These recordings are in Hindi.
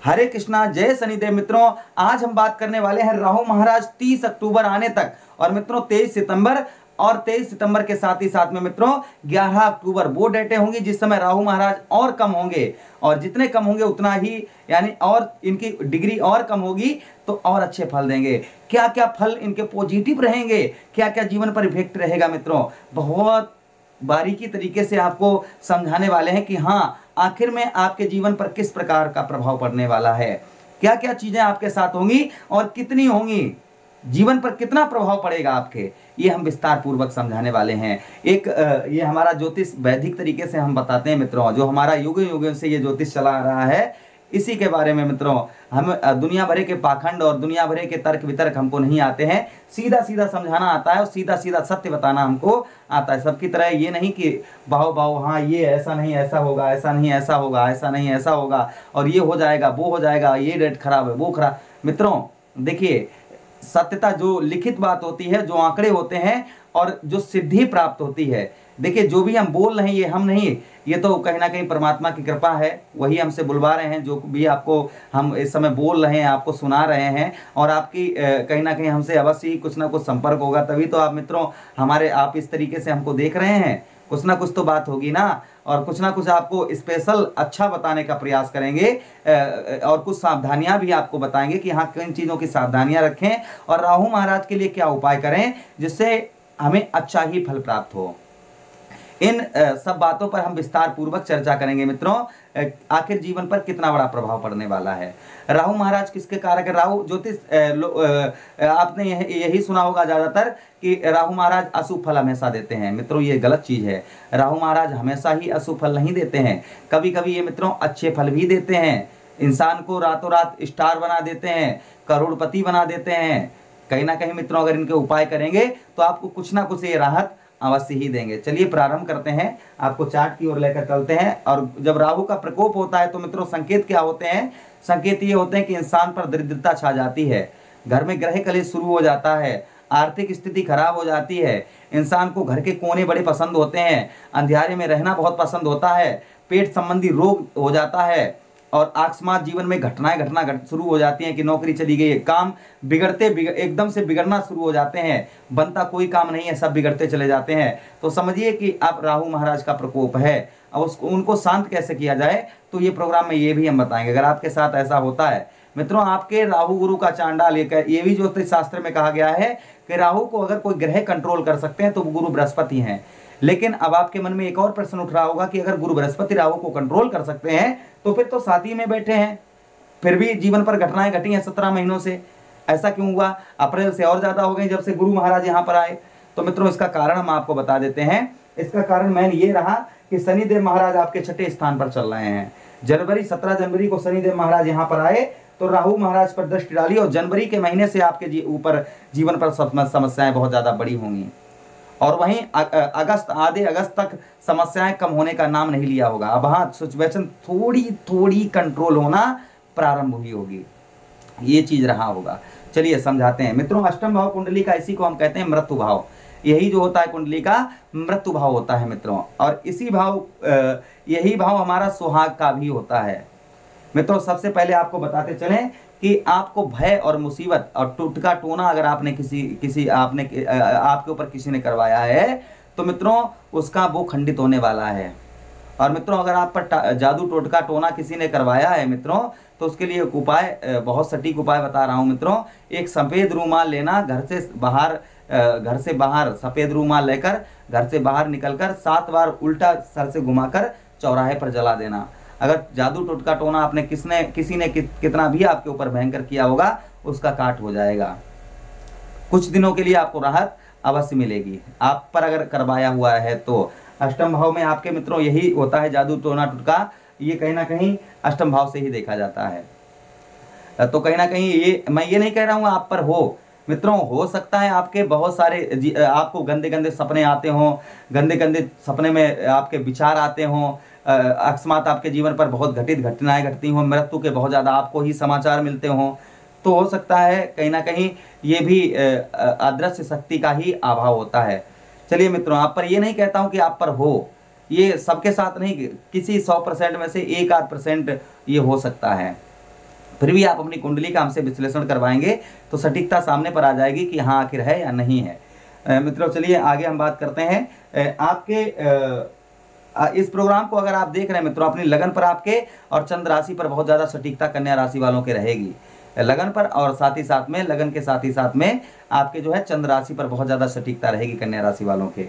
हरे कृष्णा, जय शनिदेव। मित्रों आज हम बात करने वाले हैं राहु महाराज 30 अक्टूबर आने तक, और मित्रों 23 सितंबर और 23 सितंबर के साथ ही साथ में मित्रों 11 अक्टूबर वो डेटें होंगी जिस समय राहु महाराज और कम होंगे, और जितने कम होंगे उतना ही यानी और इनकी डिग्री और कम होगी तो और अच्छे फल देंगे। क्या क्या फल इनके पॉजिटिव रहेंगे, क्या क्या जीवन पर इफेक्ट रहेगा, मित्रों बहुत बारीकी तरीके से आपको समझाने वाले हैं कि हाँ आखिर में आपके जीवन पर किस प्रकार का प्रभाव पड़ने वाला है, क्या क्या चीजें आपके साथ होंगी और कितनी होंगी, जीवन पर कितना प्रभाव पड़ेगा आपके, ये हम विस्तार पूर्वक समझाने वाले हैं। एक ये हमारा ज्योतिष वैदिक तरीके से हम बताते हैं मित्रों, जो हमारा युगों युगों से ये ज्योतिष चला आ रहा है, इसी के बारे में मित्रों हम दुनिया भरे के पाखंड और दुनिया भरे के तर्क वितर्क हमको नहीं आते हैं, सीधा सीधा समझाना आता है और सीधा सीधा सत्य बताना हमको आता है। सबकी तरह ये नहीं कि बाहो बाहो हाँ ये ऐसा नहीं ऐसा होगा, ऐसा नहीं ऐसा होगा, ऐसा नहीं ऐसा होगा, और ये हो जाएगा वो हो जाएगा, ये डेट खराब है वो खराब। मित्रों देखिए, सत्यता जो लिखित बात होती है, जो आंकड़े होते हैं और जो सिद्धि प्राप्त होती है, देखिए जो भी हम बोल रहे हैं ये हम नहीं, ये तो कहीं ना कहीं परमात्मा की कृपा है, वही हमसे बुलवा रहे हैं, जो भी आपको हम इस समय बोल रहे हैं आपको सुना रहे हैं, और आपकी कहीं ना कहीं हमसे अवश्य ही कुछ ना कुछ संपर्क होगा, तभी तो आप मित्रों हमारे आप इस तरीके से हमको देख रहे हैं, कुछ ना कुछ तो बात होगी ना, और कुछ ना कुछ आपको स्पेशल अच्छा बताने का प्रयास करेंगे, और कुछ सावधानियां भी आपको बताएंगे कि हाँ किन चीज़ों की सावधानियां रखें और राहु महाराज के लिए क्या उपाय करें जिससे हमें अच्छा ही फल प्राप्त हो। इन सब बातों पर हम विस्तार पूर्वक चर्चा करेंगे मित्रों, आखिर जीवन पर कितना बड़ा प्रभाव पड़ने वाला है। राहु महाराज किसके कारक है? राहु ज्योतिष आपने यही सुना होगा ज्यादातर कि राहु महाराज अशुभ फल हमेशा देते हैं। मित्रों ये गलत चीज है, राहु महाराज हमेशा ही अशुभ फल नहीं देते हैं, कभी कभी ये मित्रों अच्छे फल भी देते हैं, इंसान को रातों रात स्टार बना देते हैं, करोड़पति बना देते हैं। कहीं ना कहीं मित्रों अगर इनके उपाय करेंगे तो आपको कुछ ना कुछ ये राहत अवश्य ही देंगे। चलिए प्रारंभ करते हैं, आपको चार्ट की ओर लेकर चलते हैं। और जब राहु का प्रकोप होता है तो मित्रों संकेत क्या होते हैं? संकेत ये होते हैं कि इंसान पर दरिद्रता छा जाती है, घर में ग्रह कलेश शुरू हो जाता है, आर्थिक स्थिति खराब हो जाती है, इंसान को घर के कोने बड़े पसंद होते हैं, अंधेरे में रहना बहुत पसंद होता है, पेट संबंधी रोग हो जाता है, और अकस्मात जीवन में घटना शुरू हो जाती हैं कि नौकरी चली गई, काम एकदम से बिगड़ना शुरू हो जाते हैं, बनता कोई काम नहीं है, सब बिगड़ते चले जाते हैं। तो समझिए कि आप राहु महाराज का प्रकोप है। अब उनको शांत कैसे किया जाए तो ये प्रोग्राम में ये भी हम बताएंगे। अगर आपके साथ ऐसा होता है मित्रों, आपके राहु गुरु का चांडाल लेकर, ये भी ज्योतिष शास्त्र में कहा गया है कि राहु को अगर कोई ग्रह कंट्रोल कर सकते हैं तो वो गुरु बृहस्पति हैं। लेकिन अब आपके मन में एक और प्रश्न उठ रहा होगा कि अगर गुरु बृहस्पति राहु को कंट्रोल कर सकते हैं तो फिर तो साथी में बैठे हैं, फिर भी जीवन पर घटनाएं घटी हैं 17 महीनों से, ऐसा क्यों हुआ? अप्रैल से और ज्यादा हो गई जब से गुरु महाराज यहाँ पर आए। तो मित्रों इसका कारण हम आपको बता देते हैं। इसका कारण मैंने ये रहा कि शनिदेव महाराज आपके छठे स्थान पर चल रहे हैं। 17 जनवरी को शनिदेव महाराज यहाँ पर आए तो राहु महाराज पर दृष्टि डाली, और जनवरी के महीने से आपके ऊपर जीवन पर समस्याएं बहुत ज्यादा बड़ी होंगी, और वहीं आधे अगस्त तक समस्याएं कम होने का नाम नहीं लिया होगा। अब हाँ सिचुएशन थोड़ी कंट्रोल होना प्रारंभ हुई होगी, ये चीज रहा होगा। चलिए समझाते हैं मित्रों। अष्टम भाव कुंडली का, इसी को हम कहते हैं मृत्यु भाव, यही जो होता है कुंडली का मृत्यु भाव होता है मित्रों, और यही भाव हमारा सुहाग का भी होता है। मित्रों सबसे पहले आपको बताते चलें कि आपको भय और मुसीबत और टुटका टोना अगर आपने आपके ऊपर किसी ने करवाया है तो मित्रों उसका वो खंडित होने वाला है। और मित्रों अगर आप पर जादू टोटका टोना किसी ने करवाया है मित्रों तो उसके लिए एक उपाय, बहुत सटीक उपाय बता रहा हूं मित्रों। एक सफेद रूमाल लेना, घर से बाहर सफेद रूमाल लेकर घर से बाहर निकलकर 7 बार उल्टा सर से घुमाकर चौराहे पर जला देना। अगर जादू टोटका टोना आपने किसी ने कितना भी आपके ऊपर भयंकर किया होगा उसका काट हो जाएगा। कुछ दिनों के लिए आपको राहत अवश्य मिलेगी आप पर अगर करवाया हुआ है तो। अष्टम भाव में आपके मित्रों यही होता है, जादू टोना टुटका, ये कहीं ना कहीं अष्टम भाव से ही देखा जाता है। तो कहीं ना कहीं मैं ये नहीं कह रहा हूँ आप पर हो मित्रों, हो सकता है आपके बहुत सारे आपको गंदे गंदे सपने आते हों, गंदे गंदे सपने में आपके विचार आते हों, अकस्मात आपके जीवन पर बहुत घटित घटनाएं घटती हों, मृत्यु के बहुत ज़्यादा आपको ही समाचार मिलते हों, तो हो सकता है कहीं ना कहीं ये भी अदृश्य शक्ति का ही अभाव होता है। चलिए मित्रों, आप पर ये नहीं कहता हूँ कि आप पर हो, ये सबके साथ नहीं, किसी 100% में से 1-8% ये हो सकता है। फिर भी आप अपनी कुंडली का हमसे विश्लेषण करवाएंगे तो सटीकता सामने पर आ जाएगी कि हाँ आखिर है या नहीं है। मित्रों चलिए आगे हम बात करते हैं। आपके इस प्रोग्राम को अगर आप देख रहे हैं मित्रों, अपनी लगन पर आपके और चंद्र राशि पर बहुत ज़्यादा सटीकता कन्या राशि वालों के रहेगी। लगन पर और साथ ही साथ में लगन के साथ ही साथ में आपके जो है चंद्र राशि पर बहुत ज़्यादा सटीकता रहेगी कन्या राशि वालों के।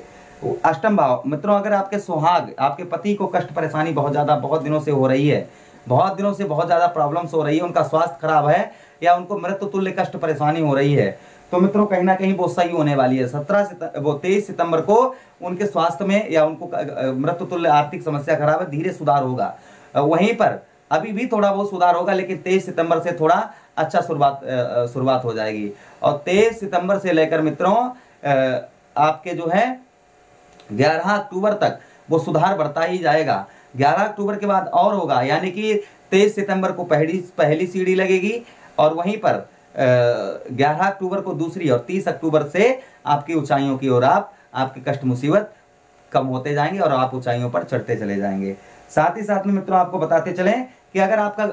अष्टम भाव मित्रों, अगर आपके सुहाग, आपके पति को कष्ट परेशानी बहुत ज़्यादा बहुत दिनों से हो रही है, बहुत दिनों से बहुत ज़्यादा प्रॉब्लम्स हो रही है, उनका स्वास्थ्य खराब है या उनको मृत्यु तुल्य कष्ट परेशानी हो रही है, तो मित्रों कहीं ना कहीं वो सही होने वाली है। 23 सितंबर को उनके स्वास्थ्य में या उनको मृत्यु तुल्य आर्थिक समस्या खराब है, धीरे सुधार होगा। वहीं पर अभी भी थोड़ा बहुत सुधार होगा, लेकिन 23 सितंबर से थोड़ा अच्छा शुरुआत हो जाएगी। और 23 सितंबर से लेकर मित्रों आपके जो है 11 अक्टूबर तक वो सुधार बढ़ता ही जाएगा। 11 अक्टूबर के बाद और होगा, यानी कि 23 सितंबर को पहली सीढ़ी लगेगी और वहीं पर 11 अक्टूबर को दूसरी और 30 अक्टूबर से आपकी ऊंचाइयों की ओर आपके कष्ट मुसीबत कम होते जाएंगे और आप ऊंचाइयों पर चढ़ते चले जाएंगे। साथ ही साथ में मित्रों आपको बताते चलें कि अगर आपका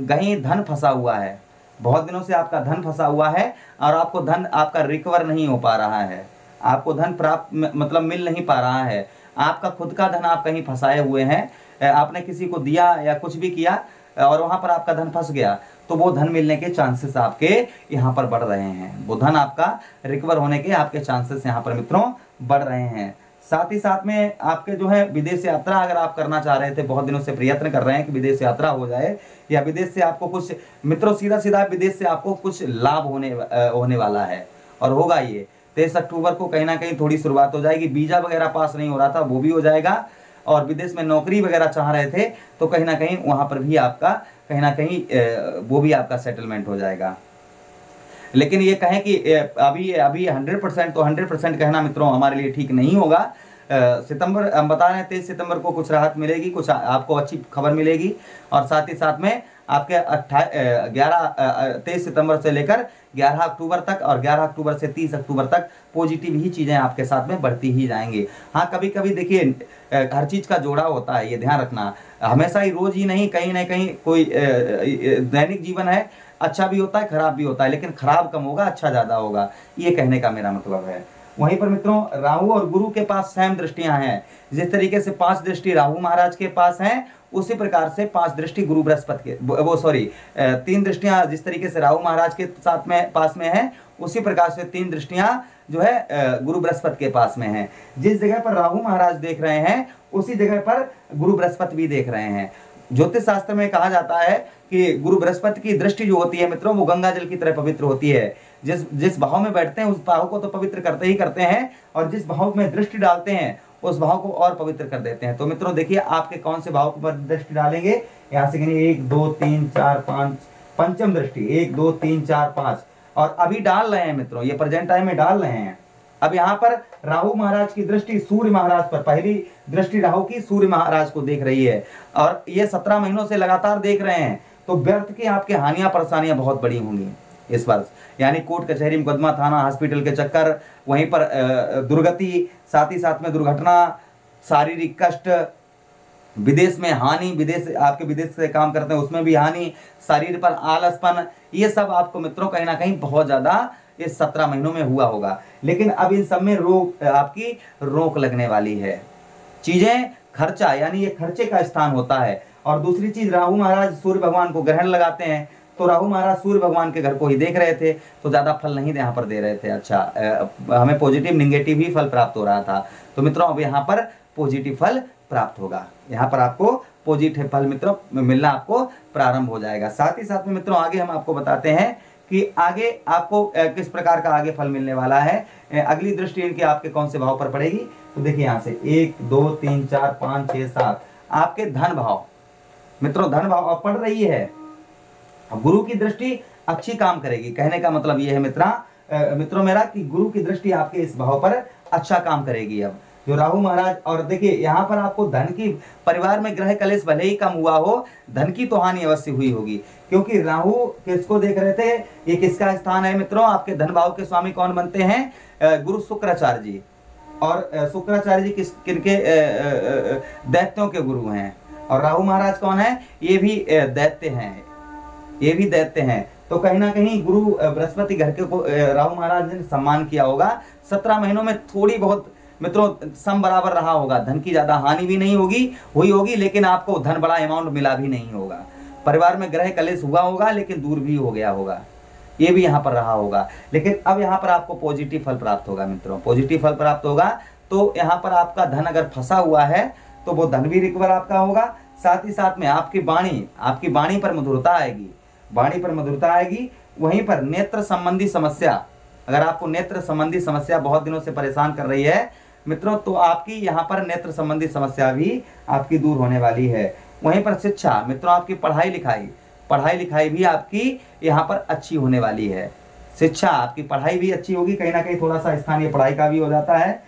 कहीं धन फंसा हुआ है, बहुत दिनों से आपका धन फंसा हुआ है और आपको धन आपका रिकवर नहीं हो पा रहा है, आपको धन प्राप्त मतलब मिल नहीं पा रहा है, आपका खुद का धन आप कहीं फंसाए हुए हैं, आपने किसी को दिया या कुछ भी किया और वहां पर आपका धन फंस गया, तो वो धन मिलने के चांसेस आपके यहाँ पर बढ़ रहे हैं। वो धन आपका रिकवर होने के आपके चांसेस यहाँ पर मित्रों बढ़ रहे हैं। साथ ही साथ में आपके जो है विदेश यात्रा अगर आप करना चाह रहे थे, बहुत दिनों से प्रयत्न कर रहे हैं कि विदेश यात्रा हो जाए या विदेश से आपको कुछ मित्रों सीधा विदेश से आपको कुछ लाभ होने वाला है और होगा। ये 23 अक्टूबर को कहीं ना कहीं थोड़ी शुरुआत हो जाएगी। वीजा वगैरह पास नहीं हो रहा था वो भी हो जाएगा और विदेश में नौकरी वगैरह चाह रहे थे तो कहीं ना कहीं वहां पर भी आपका कहीं ना कहीं वो भी आपका सेटलमेंट हो जाएगा। लेकिन ये कहें कि अभी 100% तो 100% कहना मित्रों हमारे लिए ठीक नहीं होगा। सितंबर हम बता रहे हैं 23 सितंबर को कुछ राहत मिलेगी, कुछ आपको अच्छी खबर मिलेगी और साथ ही साथ में आपके 23 सितंबर से लेकर 11 अक्टूबर तक और 11 अक्टूबर से 30 अक्टूबर तक पॉजिटिव ही चीज़ें आपके साथ में बढ़ती ही जाएंगी। हाँ कभी कभी देखिए हर चीज़ का जोड़ा होता है, ये ध्यान रखना, हमेशा ही रोज ही नहीं, कहीं ना कहीं कोई दैनिक जीवन है, अच्छा भी होता है खराब भी होता है, लेकिन खराब कम होगा अच्छा ज़्यादा होगा, ये कहने का मेरा मतलब है। वहीं पर मित्रों राहु और गुरु के पास सेम दृष्टियां हैं। जिस तरीके से 5 दृष्टि राहु महाराज के पास हैं, उसी प्रकार से 5 दृष्टि गुरु बृहस्पति के 3 दृष्टियां जिस तरीके से राहु महाराज के साथ में पास में है, उसी प्रकार से 3 दृष्टियां जो है गुरु बृहस्पति के पास में हैं। जिस जगह पर राहु महाराज देख रहे हैं उसी जगह पर गुरु बृहस्पति भी देख रहे हैं। ज्योतिष शास्त्र में कहा जाता है कि गुरु बृहस्पति की दृष्टि जो होती है मित्रों वो गंगा जल की तरह पवित्र होती है। जिस भाव में बैठते हैं उस भाव को तो पवित्र करते ही करते हैं और जिस भाव में दृष्टि डालते हैं उस भाव को और पवित्र कर देते हैं। तो मित्रों देखिए आपके कौन से भाव पर दृष्टि डालेंगे, यहाँ से गिनिए 1 2 3 4 5, पंचम दृष्टि 1 2 3 4 5 और अभी डाल रहे हैं मित्रों, ये प्रेजेंट टाइम में डाल रहे हैं। अब यहाँ पर राहु महाराज की दृष्टि सूर्य महाराज पर, पहली दृष्टि राहु की सूर्य महाराज को देख रही है और ये 17 महीनों से लगातार देख रहे हैं। तो व्यर्थ की आपके हानियां परेशानियां बहुत बड़ी होंगी इस वर्ष, यानी कोर्ट कचहरी मुकदमा थाना हॉस्पिटल के चक्कर, वहीं पर दुर्गति, साथ ही साथ में दुर्घटना, शारीरिक कष्ट, विदेश में हानि, विदेश से काम करते हैं उसमें भी हानि, शरीर पर आलसपन, ये सब आपको मित्रों कहीं ना कहीं बहुत ज्यादा इस 17 महीनों में हुआ होगा। लेकिन अब इन सब में आपकी रोक लगने वाली है। चीजें खर्चा, यानी ये खर्चे का स्थान होता है। और दूसरी चीज राहु महाराज सूर्य भगवान को ग्रहण लगाते हैं, तो राहु महाराज सूर्य भगवान के घर को ही देख रहे थे तो ज्यादा फल नहीं यहाँ पर दे रहे थे। अच्छा हमें पॉजिटिव निगेटिव ही फल प्राप्त हो रहा था। तो मित्रों अब यहाँ पर पॉजिटिव फल प्राप्त होगा, यहाँ पर आपको पॉजिटिव फल मित्रों मिलना आपको प्रारंभ हो जाएगा। साथ ही साथ में मित्रों आगे हम आपको बताते हैं कि आगे आपको किस प्रकार का आगे फल मिलने वाला है। अगली दृष्टि इनके आपके कौन से भाव पर पड़ेगी, तो देखिए यहाँ से 1 2 3 4 5 6 7 आपके धन भाव मित्रों, धन भाव अब पड़ रही है। गुरु की दृष्टि अच्छी काम करेगी, कहने का मतलब ये है मित्रों मेरा कि गुरु की दृष्टि आपके इस भाव पर अच्छा काम करेगी। अब जो राहु महाराज, और देखिए यहाँ पर आपको धन की, परिवार में ग्रह कलेश भले ही कम हुआ हो, धन की तो हानि अवश्य हुई होगी, क्योंकि राहु किसको देख रहे थे, ये किसका स्थान है मित्रों, आपके धन भाव के स्वामी कौन बनते हैं, गुरु शुक्राचार्य जी। और शुक्राचार्य जी किनके दैत्यों के गुरु हैं, और राहु महाराज कौन है, ये भी दैत्य हैं। ये भी दैत्य हैं। तो कहीं ना कहीं गुरु बृहस्पति घर के को राहु महाराज ने सम्मान किया होगा। 17 महीनों में थोड़ी बहुत मित्रों सम बराबर रहा होगा, धन की ज्यादा हानि भी नहीं हुई होगी, लेकिन आपको धन बड़ा अमाउंट मिला भी नहीं होगा। परिवार में ग्रह कलेश हुआ होगा लेकिन दूर भी हो गया होगा, ये भी यहाँ पर रहा होगा। लेकिन अब यहाँ पर आपको पॉजिटिव फल प्राप्त होगा मित्रों, पॉजिटिव फल प्राप्त होगा। तो यहाँ पर आपका धन अगर फंसा हुआ है तो वो धन भी रिकवर आपका होगा। साथ ही साथ में आपकी वाणी पर मधुरता आएगी, वाणी पर मधुरता आएगी। वहीं पर नेत्र संबंधी समस्या, अगर आपको नेत्र संबंधी समस्या बहुत दिनों से परेशान कर रही है मित्रों, तो आपकी यहाँ पर नेत्र संबंधी समस्या भी आपकी दूर होने वाली है। वहीं पर शिक्षा मित्रों, आपकी पढ़ाई लिखाई भी आपकी यहाँ पर अच्छी होने वाली है। शिक्षा, आपकी पढ़ाई भी अच्छी होगी, कहीं ना कहीं थोड़ा सा स्थानीय पढ़ाई का भी हो जाता है।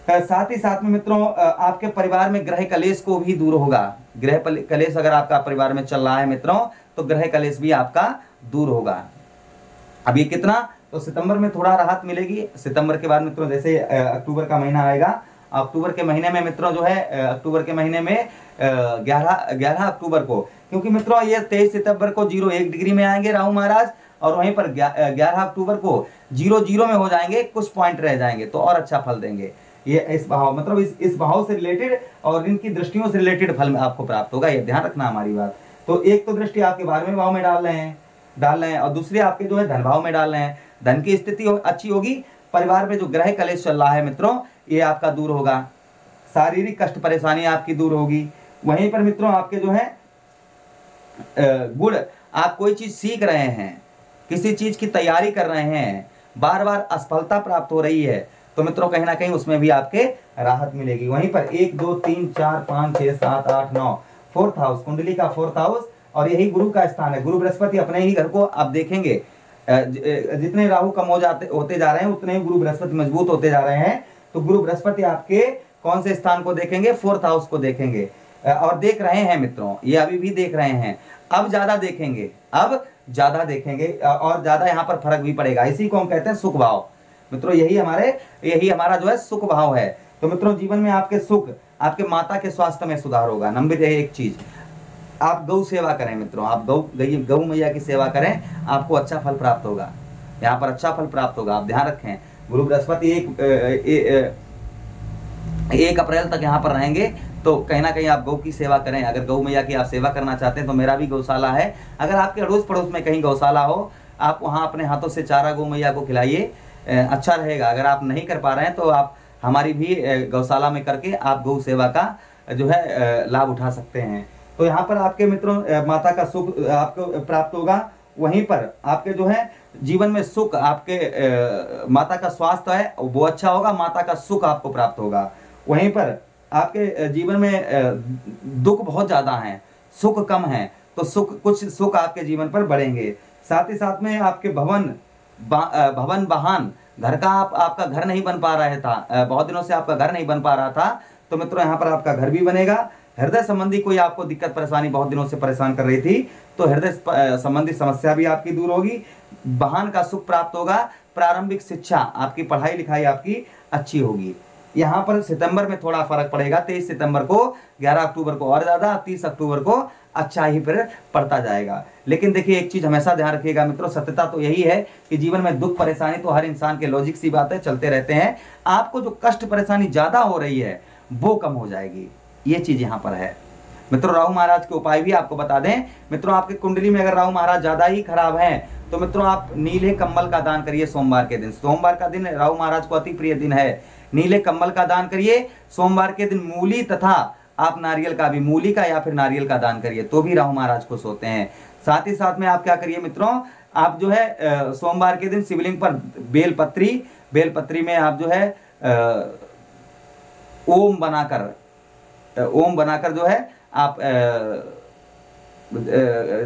साथ ही साथ में मित्रों आपके परिवार में ग्रह कलेश को भी दूर होगा। ग्रह कलेश अगर आपका परिवार में चल रहा है मित्रों, तो ग्रह कलेश भी आपका दूर होगा। अब ये कितना, तो सितंबर में थोड़ा राहत मिलेगी। सितंबर के बाद मित्रों जैसे अक्टूबर का महीना आएगा, अक्टूबर के महीने में मित्रों जो है अक्टूबर के महीने में 11 अक्टूबर को, क्योंकि मित्रों ये 23 सितंबर को 0-1 डिग्री में आएंगे राहु महाराज, और वहीं पर 11 अक्टूबर को 0-0 में हो जाएंगे, कुछ पॉइंट रह जाएंगे, तो और अच्छा फल देंगे। ये इस भाव मतलब इस भाव से रिलेटेड और इनकी दृष्टियों से रिलेटेड फल में आपको प्राप्त होगा, ये ध्यान रखना हमारी बात। तो एक तो दृष्टि आपके 12वें भाव में डाल रहे हैं और दूसरे आपके जो है धन भाव में डाल रहे हैं। धन की स्थिति अच्छी होगी। परिवार में जो ग्रह कलेश चल रहा है मित्रों, ये आपका दूर होगा। शारीरिक कष्ट परेशानी आपकी दूर होगी। वहीं पर मित्रों आपके जो है गुण, आप कोई चीज सीख रहे हैं, किसी चीज की तैयारी कर रहे हैं, बार बार असफलता प्राप्त हो रही है, तो मित्रों कहीं ना कहीं उसमें भी आपके राहत मिलेगी। वहीं पर 1 2 3 4 5 6 7 8 9 4th हाउस, कुंडली का 4th हाउस, और यही गुरु का स्थान है। गुरु बृहस्पति अपने ही घर को आप देखेंगे, जितने राहु कम होते जा रहे हैं उतने ही गुरु बृहस्पति मजबूत होते जा रहे हैं। तो गुरु बृहस्पति आपके कौन से स्थान को देखेंगे, 4th हाउस को देखेंगे, और देख रहे हैं मित्रों, ये अभी भी देख रहे हैं, अब ज्यादा देखेंगे और ज्यादा यहाँ पर फर्क भी पड़ेगा। इसी को हम कहते हैं सुख भाव मित्रों, यही हमारा जो है सुख भाव है। तो मित्रों जीवन में आपके सुख, आपके माता के स्वास्थ्य में सुधार होगा। नंबर एक चीज, आप गौ सेवा करें मित्रों, आप गौ मैया की सेवा करें, आपको अच्छा फल प्राप्त होगा, यहाँ पर अच्छा फल प्राप्त होगा। आप ध्यान रखें, गुरु बृहस्पति 1 अप्रैल तक यहाँ पर रहेंगे, तो कहीं ना कहीं आप गौ की सेवा करें। अगर गौ मैया की आप सेवा करना चाहते हैं तो मेरा भी गौशाला है, अगर आपके अड़ोस पड़ोस में कहीं गौशाला हो, आप वहाँ अपने हाथों से चारा गौ मैया को खिलाइए, अच्छा रहेगा। अगर आप नहीं कर पा रहे हैं तो आप हमारी भी गौशाला में करके आप गौ सेवा का जो है लाभ उठा सकते हैं। तो यहाँ पर आपके मित्रों माता का सुख आपको प्राप्त होगा। वहीं पर आपके जो है जीवन में सुख, आपके माता का स्वास्थ्य है वो अच्छा होगा, माता का सुख आपको प्राप्त होगा। वहीं पर आपके जीवन में दुख बहुत ज्यादा है, सुख कम है, तो कुछ सुख आपके जीवन पर बढ़ेंगे। साथ ही साथ में आपके भवन वाहन, घर का आपका घर नहीं बन पा रहा था, बहुत दिनों से आपका घर नहीं बन पा रहा था, तो मित्रों यहाँ पर आपका घर भी बनेगा। हृदय संबंधी कोई आपको दिक्कत परेशानी बहुत दिनों से परेशान कर रही थी, तो हृदय संबंधी समस्या भी आपकी दूर होगी। वाहन का सुख प्राप्त होगा। प्रारंभिक शिक्षा, आपकी पढ़ाई लिखाई आपकी अच्छी होगी। यहाँ पर सितंबर में थोड़ा फर्क पड़ेगा, 23 सितंबर को, 11 अक्टूबर को और ज्यादा, 30 अक्टूबर को अच्छा ही फिर पड़ता जाएगा। लेकिन देखिए एक चीज हमेशा ध्यान रखिएगा मित्रों, सत्यता तो यही है कि जीवन में दुख परेशानी तो हर इंसान के लॉजिक सी बात है, चलते रहते हैं। आपको जो कष्ट परेशानी ज्यादा हो रही है वो कम हो जाएगी, ये चीज यहाँ पर है मित्रों। राहु महाराज के उपाय भी आपको बता दें मित्रों, आपकी कुंडली में अगर राहु महाराज ज्यादा ही खराब हैं तो मित्रों आप नीले कम्बल का दान करिए सोमवार के दिन। सोमवार का दिन राहु महाराज को अति प्रिय दिन है, नीले कम्बल का दान करिए। सोमवार के दिन मूली तथा आप नारियल का भी, मूली का या फिर नारियल का दान करिए, तो भी राहु महाराज खुश होते हैं। साथ ही साथ में आप क्या करिए मित्रों, आप जो है सोमवार के दिन शिवलिंग पर बेलपत्री में आप जो है ओम बनाकर जो है आप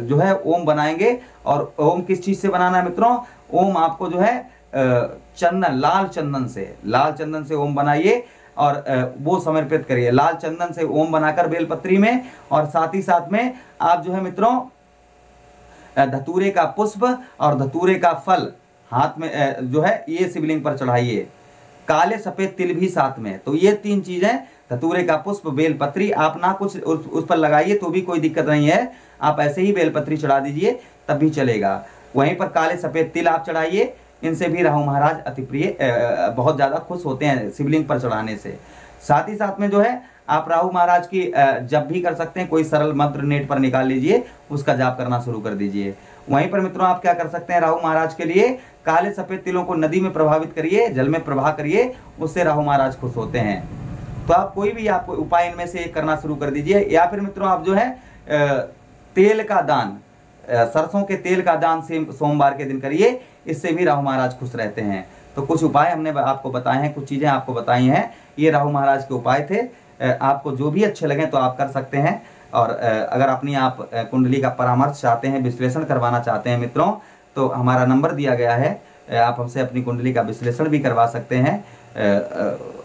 जो है ओम बनाएंगे। और ओम किस चीज से बनाना है मित्रों, ओम आपको जो है लाल चंदन से ओम बनाइए और वो समर्पित करिए। लाल चंदन से ओम बनाकर बेलपत्री में, और साथ ही साथ में आप जो है मित्रों धतूरे का पुष्प और धतूरे का फल हाथ में जो है ये शिवलिंग पर चढ़ाइए। काले सफेद तिल भी साथ में। तो ये 3 चीजें, धतूरे का पुष्प, बेलपत्री, आप ना कुछ उस पर लगाइए तो भी कोई दिक्कत नहीं है, आप ऐसे ही बेलपत्री चढ़ा दीजिए तब भी चलेगा। वहीं पर काले सफेद तिल आप चढ़ाइए, इनसे भी राहु महाराज अति प्रिय बहुत ज्यादा खुश होते हैं शिवलिंग पर चढ़ाने से। साथ ही साथ में जो है आप राहु महाराज की जप भी कर सकते हैं, कोई सरल मंत्र नेट पर निकाल लीजिए, उसका जाप करना शुरू कर दीजिए। वहीं पर मित्रों आप क्या कर सकते हैं, राहु महाराज के लिए काले सफेद तिलों को नदी में प्रभावित करिए, जल में प्रवाह करिए, उससे राहु महाराज खुश होते हैं। तो आप कोई भी आपको उपाय इनमें से एक करना शुरू कर दीजिए। या फिर मित्रों आप जो है तेल का दान, सरसों के तेल का दान से सोमवार के दिन करिए, इससे भी राहु महाराज खुश रहते हैं। तो कुछ उपाय हमने आपको बताए हैं, कुछ चीजें आपको बताई हैं, ये राहु महाराज के उपाय थे। आपको जो भी अच्छे लगे तो आप कर सकते हैं। और अगर अपनी आप कुंडली का परामर्श चाहते हैं, विश्लेषण करवाना चाहते हैं मित्रों, तो हमारा नंबर दिया गया है, आप हमसे अपनी कुंडली का विश्लेषण भी करवा सकते हैं।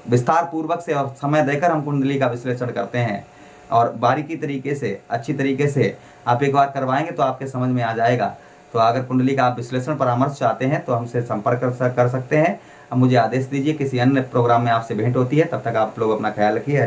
विस्तार पूर्वक से और समय देकर हम कुंडली का विश्लेषण करते हैं, और बारीकी तरीके से, अच्छी तरीके से आप एक बार करवाएंगे तो आपके समझ में आ जाएगा। तो अगर कुंडली का आप विश्लेषण परामर्श चाहते हैं तो हमसे संपर्क कर सकते हैं। अब मुझे आदेश दीजिए, किसी अन्य प्रोग्राम में आपसे भेंट होती है, तब तक आप लोग अपना ख्याल रखिए।